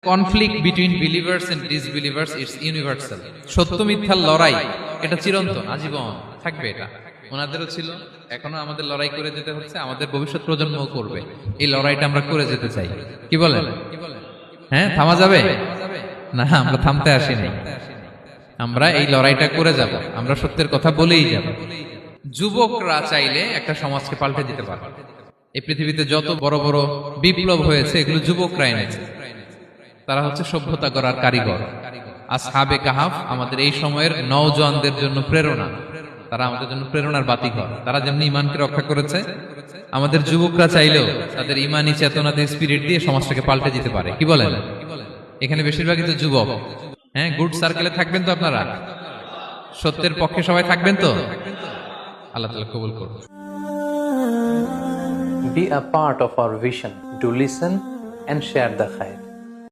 Conflict between believers and disbelievers it's universal. সত্য মিথ্যার লড়াই এটা চিরন্তন, আজীবন থাকবে। এটা ওনাদেরও ছিল, এখনো আমাদের লড়াই করে যেতে হচ্ছে, আমাদের ভবিষ্যৎ প্রজন্মও করবে। এই লড়াইটা আমরা করে যেতে চাই, কি বলেন? হ্যাঁ, থামা যাবে না, আমরা থামতে আসিনি, আমরা এই লড়াইটা করে যাব, আমরা সত্যের কথা বলেই যাব। যুবকরা চাইলে একটা সমাজকে পাল্টে দিতে পারে। এই পৃথিবীতে যত বড় বড় বিপ্লব হয়েছে এগুলো যুবকরা এনেছে। তারা হচ্ছে সভ্যতা গড়ার কারিগর। আসহাবে কাহাফ আমাদের এই সময়ের নওজওয়ানদের জন্য প্রেরণা, তারা আমাদের জন্য প্রেরণার বাতিঘর। তারা যেমনি ইমানকে রক্ষা করেছে, আমাদের যুবকরা চাইলেও তাদের ইমানি চেতনাতে স্পিরিট দিয়ে সমাজটাকে পাল্টে দিতে পারে, কি বলেন? এখানে বেশিরভাগই তো যুবক। হ্যাঁ, গুড সার্কেলে থাকবেন তো আপনারা? সত্যের পক্ষে সবাই থাকবেন তো? আল্লাহ তাআলা কবুল করুন। Be a part of our vision to listen and share the khair.